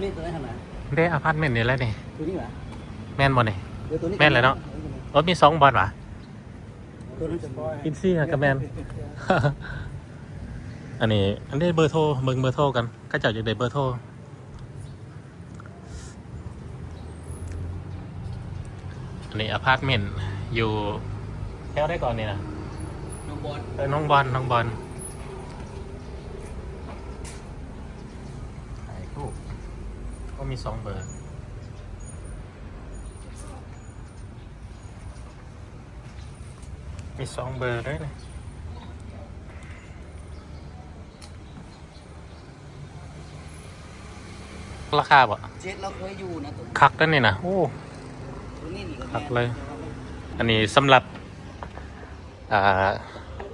เมนต์ตัวไหนขนาดได้อพาร์ตเมนต์นี่แหละนี่ตัวนี้หรอแม่นบ่นี่ตัวนี้แม่นเลยเนาะรถมี2 บอลวะตัวนั้นจะอินซี่กับแมน อันนี้เบอร์โทรเบอร์โทรกันก็จะอยากได้เบอร์โทรอันนี้อพาร์ตเมนต์อยู่แถวได้ก่อนนี่นะน้องบอลน้องบอลถ่ายรูปก็มี2 เบอร์มี2 เบอร์ด้วยนะราคาบ่เจ็ดเราเคยอยู่นะตัวคักนั่นนี่นะโอ้คักเลยอันนี้สำหรับ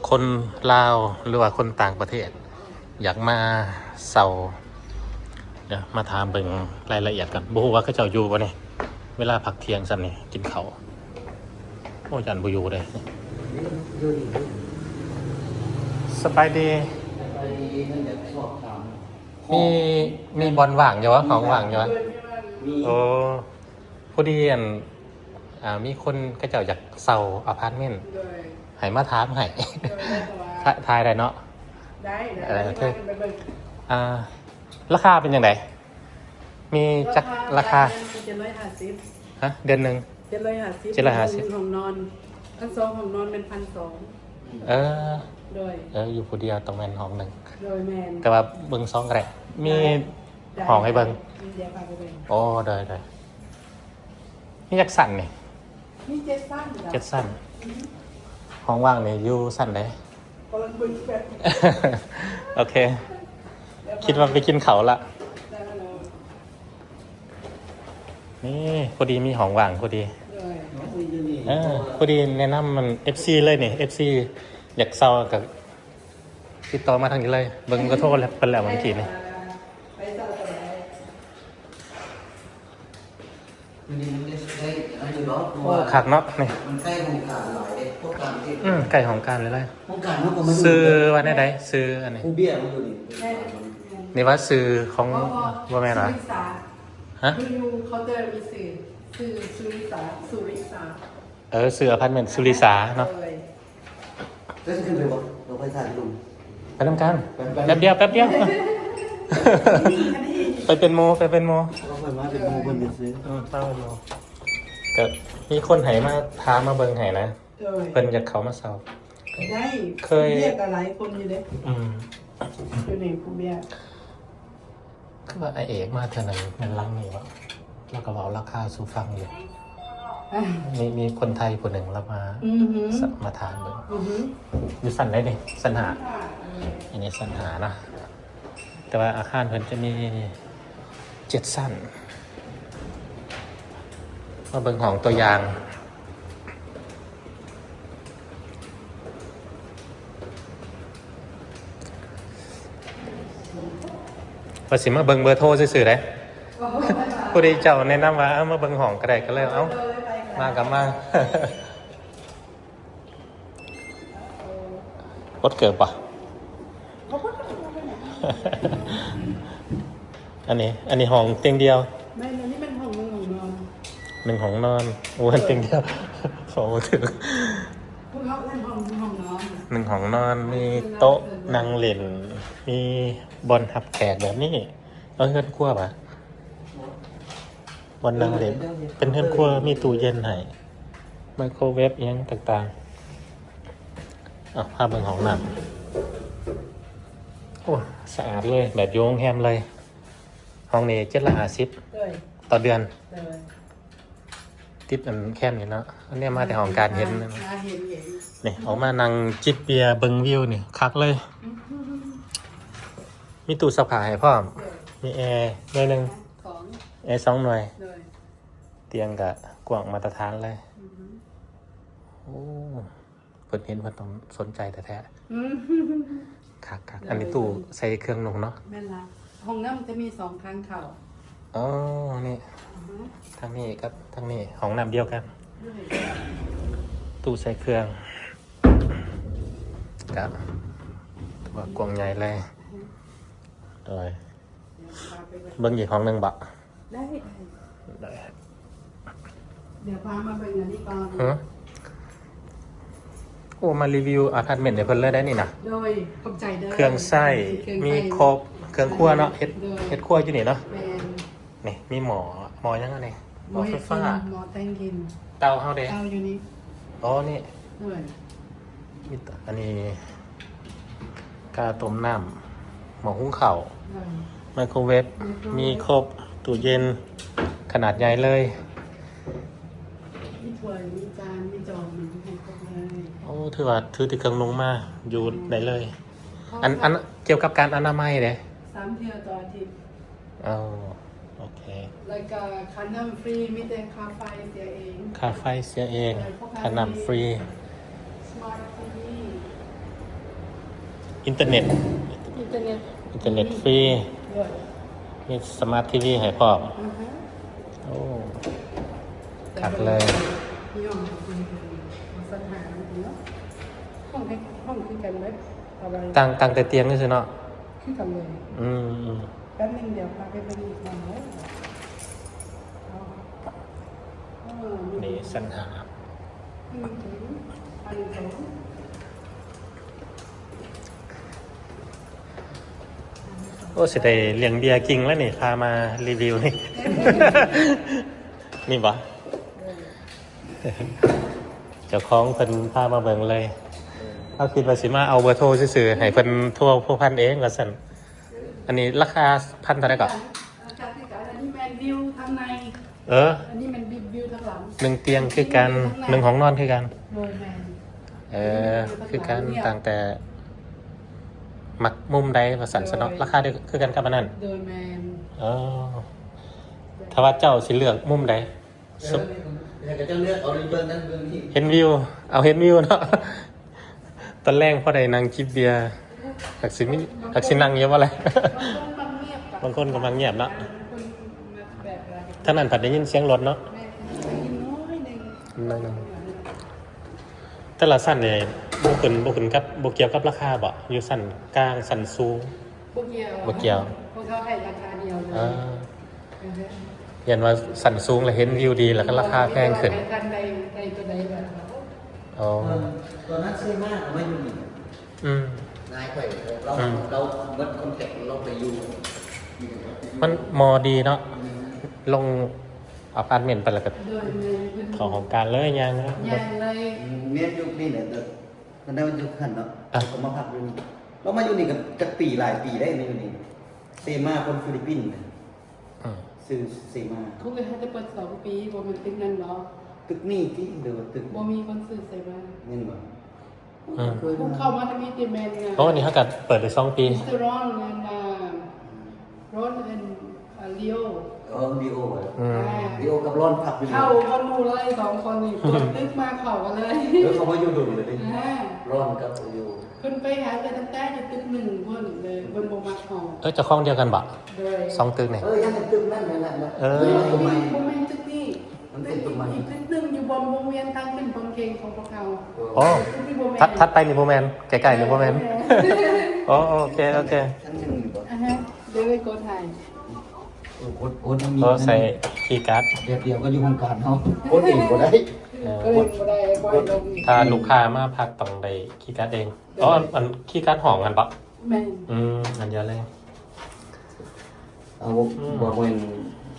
คนลาวหรือว่าคนต่างประเทศอยากมาเซาเดี๋ยวมาถามเบิ่งรายละเอียดกันบ่ฮู้ว่าเขาเจ้าอยู่บ่เนี่ยเวลาพักเที่ยงซั่นนี่กินข้าวโอ้ยันบ่อยู่เด้สบายดีมีบอลว่างอยู่วะของว่างอยู่วะโอ้พอดีมีคนก็เจ้าอยากเซาอพาร์ตเมนต์ให้มาถามให้ทายได้เนาะได้อะไรโอเคราคาเป็นยังไงมีจักราคา750ฮะเดือนหนึ่ง750ห้องนอนทั้ง2ห้องนอนเป็น1,200อยู่ผู้เดียวตรงแมนห้องหนึ่งโดยแมนแต่ว่าเบิ่ง2ก็ได้มีห้องให้เบิ่งโอ้ได้นี่จักสั่นนี่นี่7 สั้นห้องว่างนี่อยู่สั้นได้โอเคคิดว่าไปกินเขาละนี่พอดีมีห้องว่างพอดีพอดีแนะนำมัน FC เลยนี่ FC อยากเซากับติดต่อมาทางนี้เลยเบิ่งก็โทรแล้วเป็นแล้วเมื่อกี้นี่โอ้คักเนาะนี่มันใกล้โครงการหลายเด็กพวกการที่ไก่ของการเลยโครงการมันก็มาซื้อว่าได้ไหนซื้ออันนี้ผู้เบี้ยมันอยู่นี่ว่าซื้อของว่าแม่นเหรอฮะอยู่เขาจะมีสื่อสุริสาซื้ออพาร์ตเมนต์สุริสาเนาะจะขึ้นไปบ่เราไปถ่ายรูปไปทำการแป๊บเดียวไปเป็นโมเราไปมาเป็นโมคนเป็นซื้อเป็นโมก็มีคนไหมาพามาเบิ่งไหนะเพิ่นอยากเขามาเซาได้เคยเรียกหลายคนอยู่เด้อยู่ในผู้เบี้ยคือว่าไอเอกมาเท่านั้นมันลังนี่วะแล้วก็บอกราคาสู่ฟังอยู่มีคนไทยคนหนึ่งแล้วมาทานเลยอยู่สันได้ดิสันหาอันนี้สันหานะแต่ว่าอาคารเพิ่นจะมี7 สั้นมาเบิ่งของตัวอย่างว่าสิมาเบิ่งเบอร์โทรซื่อๆได้ผู้ใดเจ้าแนะนำว่ามาเบิ่งห้องก็ได้ก็เลยมากับมารถเกิดปะอันนี้ห้องเตียงเดียวไม่อันนี้เป็นห้องนอน1 ห้องนอนโอ้ยเตียงเดียวขอถึงพวกเขาเล่นห้องนอน1 ห้องนอนมีโต๊ะนั่งเล่นมีบอลทับแขกแบบนี้เฮือนครัวปะบอลนั่งเล่นเป็นเฮือนครัวมีตู้เย็นให้ไมโครเวฟยังต่างๆภาพเบิ่งห้องน้ำโอ้สะอาดเลยแบบโยงแฮมเลยห้องนี้750ต่อเดือนติดอันแค่นี้เนาะอันนี้มาแต่ของการเห็นนี่ออกมานั่งจิบเบียร์เบิ่งวิวนี่คักเลยมีตู้ซักผ้าให้พร้อมมีแอร์หน่วยนึงแอร์2 หน่วยเตียงกะกว้างมาตรฐานเลยโอ้เพิ่นเห็นเพิ่นต้องสนใจแท้ๆคักอันนี้ตู้ใส่เครื่องนุ่งเนาะแม่นล่ะห้องน้ำจะมี2 ครั้งเข้าอ๋อนี่ทางนี้กับทางนี้ห้องน้ำเดียวกันตู้ใส่เครื่องกับว่ากวางใหญ่เลยโดย เบิ่งอีกห้องหนึงบ่ ได้ ได้ เดี๋ยวพามาเบิ่งอันนี้ก่อน ฮะโอ้มารีวิวอพาร์ตเมนต์ให้เพิ่นเลยได้นี่นะ โดยขอบใจเด้อ เครื่องไส้มีครบเครื่องครัวเนาะเฮ็ดครัวอยู่นี่เนาะ แมน นี่มีหมอยังไงหมอไฟ ให้ ฟ้า กินหมอแตงกิน เตาเฮาเด้ เอาอยู่นี่ อ๋อนี่ ด้วย มีอันนี้กาต้มน้ำหม้อหุงข้าว ด้วย ไมโครเวฟมีครบตู้เย็นขนาดใหญ่เลย มีถ้วยมีจานมีจานมีให้ครบเลย โอ้ถือว่าถือที่เครื่องลงมาอยู่ได้เลย อันเกี่ยวกับการอนามัยเด้ 3 เที่ยวต่ออาทิตย์ อ๋อโอเค แล้วก็ค่าน้ำฟรีมีแต่ค่าไฟเสียเอง ค่าไฟเสียเองค่าน้ำฟรี Smart TV อินเทอร์เน็ต อินเทอร์เน็ต ฟรี ด้วย มีสมาร์ททีวีให้พร้อม อือฮะ โอ้ขัดเลย พี่น้องคุณมาสัญหาเนาะห้องคือกันไหมอะไร ตั้งแต่เตียงนี่สิเนาะ คือกันเลย อืม แป๊บนึงเดี๋ยวพาไปเป็นอีกหน่อยเนาะเอา นี่สัญหา อืมอันนี้สอง โอ้สิได้เลี้ยงเบียร์กิงแล้วนี่พามารีวิวนี่ นี่บ่เจ้าของเพิ่นพามาเบิ่งเลยเอาคิดว่าสิมาเอาเบอร์โทรซื่อๆให้เพิ่นโทรผู้พันเองว่าซั่นอันนี้ราคาพันเท่าไหร่ก่อน จากที่การอันนี้แมนวิวทางใน อันนี้มันวิวทางหลัง หนึ่งเตียงคือกันหนึ่งห้องนอนคือกัน โดยแมน คือกันต่างแต่มักมุมใดว่าซั่นซะเนาะราคาเดียวคือกันกับอันนั้น โดยแมน อ๋อถ้าว่าเจ้าสิเลือกมุมใด อยากจะเลือกเอาเบิ่งนั้นเบิ่งนี่ เห็นวิว เอาเห็นวิวเนาะ ตอนแรกพ่อใดนั่งจิบเบียร์หักสินั่งเยอะว่าอะไร บางคนมันเงียบ บางคนกำลังเงียบเนาะ บางคนแบบอะไร ท่างนั้นผัดได้ยินเสียงรถเนาะ แม่กินน้อยหนึ่ง นั่นๆแต่ละสั้นเนี่ยบ่ขึ้นกับบ่เกี่ยวกับราคาบ่อยู่สั้นกลางสั้นสูง บ่เกี่ยว บ่เกี่ยว พวกเขาให้ราคาเดียวเลย อ่าเห็นว่าสั้นสูงแล้วเห็นวิวดีแล้วก็ราคาแพงขึ้น ทางใดตัวใดแบบ อ๋อ ตอนนั้นเซ่มากไม่อยู่นี่ อืม นายข่อยเราเบิดคอนแทคเราไปอยู่ มันมอดีเนาะลงอพาร์ตเมนต์ไปแล้วก็ โดยในพื้น เของของการเลยยังนะ ใหญ่เลย เมียนยุคนี่แหละตอนนั้นยุคขันเนาะก็มาพักอยู่นี่เรามาอยู่นี่กับปีหลายปีได้มาอยู่นี่เซมาคนฟิลิปปินส์ อืม ซื้อเซมา เขาเลยให้จะเปิด2 ปีบ่มันตึกนั้นเนาะ ตึกนี่ที่เดือตึก บ่มีคนซื้อใส่มา เงินบ่ อืม พวกเข้ามาจะมีแต่แมนไง โอ้นี่เขากัดเปิดได้2 ปี มิสเตอร์รอนและรอนและเลียว ดีโอ อืม ดีโอกับร้อนพักอยู่ เข้าคนดูเลย2 คนนี่เปิดตึกมาเข้ากันเลย แล้วเขามาอยู่ดุเลยดิ อ่า ร้อนกับดีโอ เพิ่นไปหาแต่ตั้งแต่อยู่ตึก1เพิ่นเลยเพิ่นบ่มาเข้า จะคล้องเดียวกันบ่ โดย 2 ตึกนี่ ยังเป็นตึกนั่นนั่นนะ เออ บ่แม่นตึกนี้ มันเป็นตึกใหม่ อีกตึกหนึงอยู่บนวงเวียนทางขึ้นบนเก่งของพวกเขา โอ้ ตึกที่บ่แม่น ทัดไปนี่โมแมนใกล้ๆนี่โมแมนโอ้โอเค ชั้นหนึ่งอยู่บ่ อ่าฮะเดี๋ยวไปกดถ่าย โอนมี ก็ใส่คีย์การ์ด เดียวก็อยู่โครงการเฮาโอนเองก็ได้ ก็เลยบ่ได้บ่ได้ลง ถ้าลูกค้ามาพักต้องได้คีย์การ์ดเองอ๋ออันคีย์การ์ดห้องกันปะ แม่น อันเดียวเลย เอาบอกว่า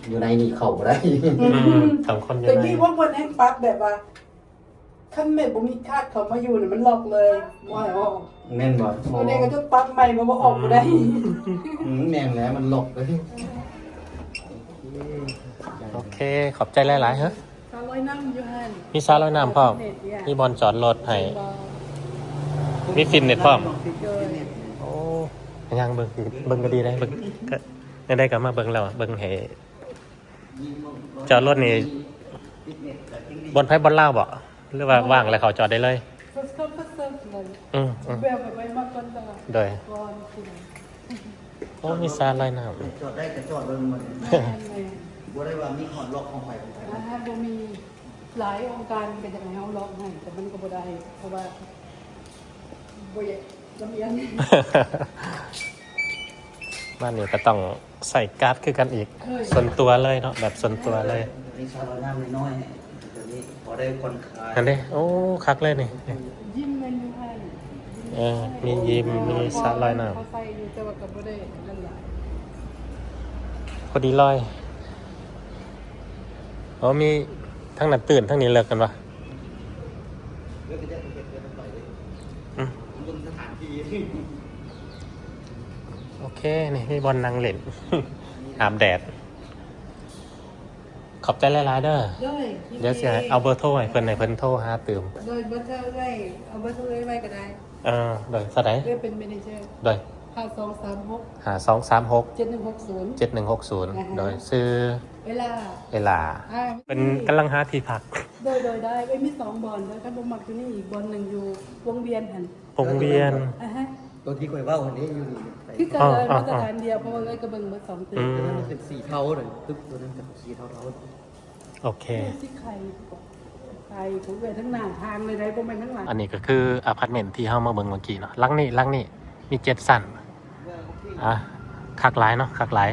อยู่ในนี่เข้าบ่ได้ สองคนอยู่ แต่ ใน ที่พวกเพิ่นให้ปรั๊บแบบว่าคันแม่บ่มีคาดเขามาอยู่เนี่ยมันล็อกเลยบ่ให้ออก แม่นบ่ บ่ได้ก็จะปรั๊บใหม่บ่ออกบ่ได้ แม่นแล้วมันหลบเลย โอเค ขอบใจหลายๆเฮ้ย ซาลอยน้ำอยู่หั่น มีซาลอยน้ำพร้อมมีบอลจอดรถให้มีฟิตเนสพร้อมโอ้ยังเบิ่งก็ดีได้เบิ่งก็ได้กลับมาเบิ่งแล้วเบิ่งให้จอดรถนี่บนไผบนเล่าบ่หรือว่าว่างแล้วเขาจอดได้เลย First come first serve เลย อืม แบบไปมากก่อนตลาด โดย ก่อนกิน โอ้มีซาลอยน้ จอดได้ก็จอดเบิ่งมัน แม่นเลย บ่ได้ว่ามีขอนล็อกของไผของไผ นะฮะบ่มีหลายองค์การเป็นจังได๋เฮาล็อกให้แต่มันก็บ่ได้เพราะว่าบ่อยากลำเอียง ำ บ้านนี้ก็ต้องใส่การ์ดคือกันอีก ส่วนตัวเลยเนาะแบบส่วนตัวเลย นี่ชาลอยน้ำน้อยๆตัวนี้พอได้คนคลาย อันนี้โอ้คักเลยนี่ ยิ้มเมนูให้ มียิมมีสระลอยน้ เขาใส่อยู่แต่ว่าก็บ่ได้นั่นล่ะ ำพอดีลอยอ๋อมีทั้งนั้นตื่นทั้งนี้เลิกกันปะ เรื่องก็จะเป็นเรื่องไปเลย อืม บนสถานที่ โอเคนี่มีบอลนางเล่น อาบแดด ขอบใจหลายๆเด้อ ด้วย เดี๋ยวสิให้เอาเบอร์โทรให้เพิ่นให้เพิ่นโทรหาตื่ม โดยบ่เท่าได้เอาบ่เท่าได้ไว้ก็ได้ โดยสะได เรียกเป็นเมเนเจอร์ โดย 5236 5236 7160 7160 โดยซื้อ เวลา เวลา เป็นกำลังหาที่พัก โดยได้ไว้มี2บอลแล้วถ้าบ่มักอยู่นี่อีกบอลหนึงอยู่วงเวียนหั่น วงเวียน ฮะ ตัวที่คุยว่าวันนี้อยู่นี่ไป คือกันเลยมาตรฐานเดียวเพราะว่าเลยกระเบิงเบิด2ตึก ตัวนั้นเป็นสีเทาเลยปึ๊บตัวนั้นกับสีเทา โอเค สิไข่ทุกเวทั้งหน้าทางเลยได้บ่แม่นทั้งหลัง อันนี้ก็คืออพาร์ตเมนต์ที่เฮามาเบิ่งเมื่อกี้เนาะหลังนี้มี7ชั้นคักหลายเนาะคักหลาย